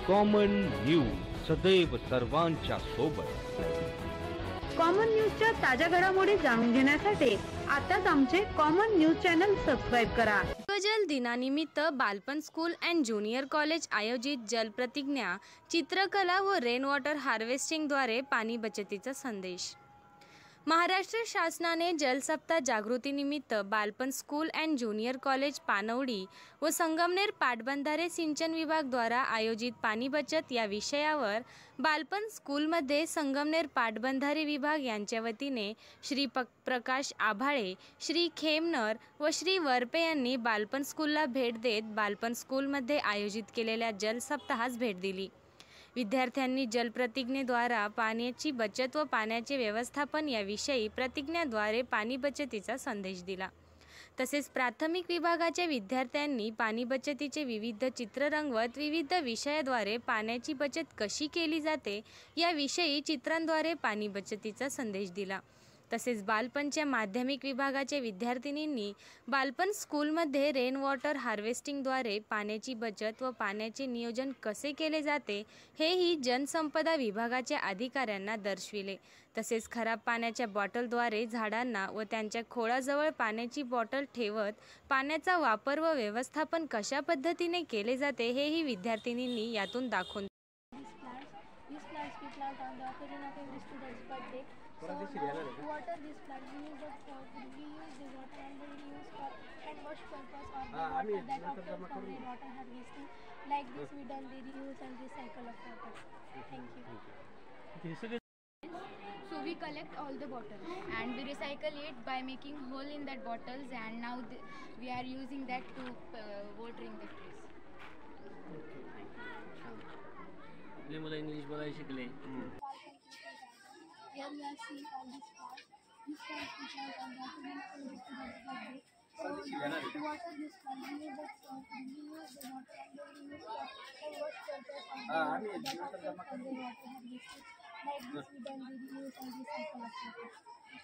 Common news सदैव सर्वांच्या सोबत। कॉमन न्यूजच्या ताज्या घडामोडी जाणून घेण्यासाठी आताच आमचे कॉमन न्यूज चॅनल सबस्क्राइब करा। जल दिनानिमित्त बालपण स्कूल अँड ज्युनियर कॉलेज आयोजित जल प्रतिज्ञा, चित्रकला व रेन वॉटर हार्वेस्टिंग द्वारे पाणी बचतीचा संदेश। महाराष्ट्र शासनाने जल सप्ताह जागृती निमित्त बालपण स्कूल अँड ज्युनियर कॉलेज पानवडी व संगमनेर पाटबंधारे सिंचन विभाग द्वारा आयोजित पाणी बचत या विषयावर बालपण स्कूलमध्ये संगमनेर पाटबंधारे विभाग यांच्या वतीने श्री प्रकाश आभाळे, श्री खेमनर व श्री वरपे यांनी बालपण स्कूलला भेट देत बालपण स्कूलमध्ये आयोजित केलेल्या जल सप्ताहास भेट दिली। विद्यार्थ्यांनी जलप्रतिज्ञेद्वारा पाण्याची बचत व पाण्याचे व्यवस्थापन याविषयी प्रतिज्ञाद्वारे पाणी बचतीचा संदेश दिला। तसेच प्राथमिक विभागाच्या विद्यार्थ्यांनी पाणी बचतीचे विविध चित्र रंगवत विविध विषयाद्वारे पाण्याची बचत कशी केली जाते याविषयी चित्रांद्वारे पाणी बचतीचा संदेश दिला। तसेच बालपणच्या माध्यमिक विभागाच्या विद्यार्थिनींनी बालपण स्कूलमध्ये रेन वॉटर हार्वेस्टिंगद्वारे पाण्याची बचत व पाण्याचे नियोजन कसे केले जाते हेही जनसंपदा विभागाच्या अधिकाऱ्यांना दर्शविले। तसेच खराब पाण्याच्या बॉटलद्वारे झाडांना व त्यांच्या खोळाजवळ पाण्याची बॉटल ठेवत पाण्याचा वापर व व्यवस्थापन कशा पद्धतीने केले जाते हेही विद्यार्थिनींनी यातून दाखवून These plants we plant on the occasion of every student's birthday. So now to water these plants, we use the water and we use for hand wash purpose or the water that occurs from the water harvesting. Like this, we done the reuse and recycle of water. Thank you. So we collect all the bottles and we recycle it by making hole in that bottles, and now we are using that to watering the trees. मला English बोलायला शिकले। Here we are seeing all these plants. These plants we plant on the occasion of every student's birthday. So to water this plant, we use the water and we use for hand wash purpose or the water that occurs from the water harvesting. Like this, we done the reuse and recycle of water.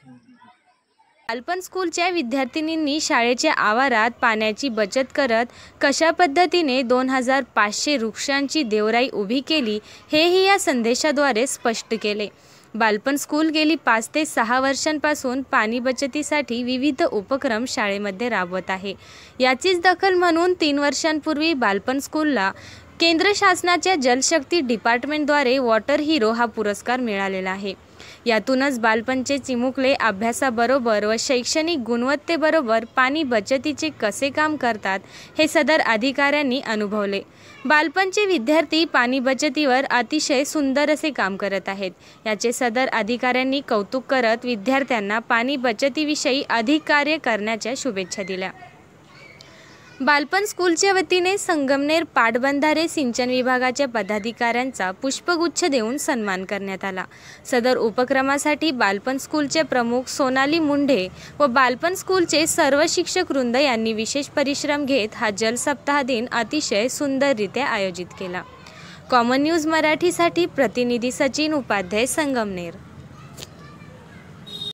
Thank you. बालपण स्कूलच्या विद्यार्थिनींनी शाळेच्या आवारात पाण्याची बचत करत कशा पद्धतीने 2500 वृक्षांची देवराई उभी केली हेही या संदेशाद्वारे स्पष्ट केले। बालपण स्कूल गेली 5 ते 6 वर्षांपासून पाणी बचतीसाठी विविध उपक्रम शाळेमध्ये राबवत आहे। याचीच दखल म्हणून 3 वर्षांपूर्वी बालपण स्कूलला केंद्र शासनाच्या जलशक्ती डिपार्टमेंटद्वारे वॉटर हिरो हा पुरस्कार मिळालेला आहे। यातूनच बालपणचे चिमुकले अभ्यासाबरोबर व शैक्षणिक गुणवत्तेबरोबर पाणी बचतीचे कसे काम करतात हे सदर अधिकाऱ्यांनी अनुभवले। बालपणचे विद्यार्थी पाणी बचतीवर अतिशय सुंदर असे काम करत आहेत। याचे सदर अधिकाऱ्यांनी कौतुक करत विद्यार्थ्यांना पाणी बचतीविषयी अधिक कार्य करण्याच्या शुभेच्छा दिल्या। बालपण स्कूलच्या वतीने संगमनेर पाटबंधारे सिंचन विभागाच्या पदाधिकाऱ्यांचा पुष्पगुच्छ देऊन सन्मान करण्यात आला। सदर उपक्रमासाठी बालपण स्कूलचे प्रमुख सोनाली मुंढे व बालपण स्कूलचे सर्व शिक्षक वृंद यांनी विशेष परिश्रम घेत हा जल सप्ताह दिन अतिशय सुंदररित्या आयोजित केला। कॉमन न्यूज मराठीसाठी प्रतिनिधी सचिन उपाध्याय, संगमनेर।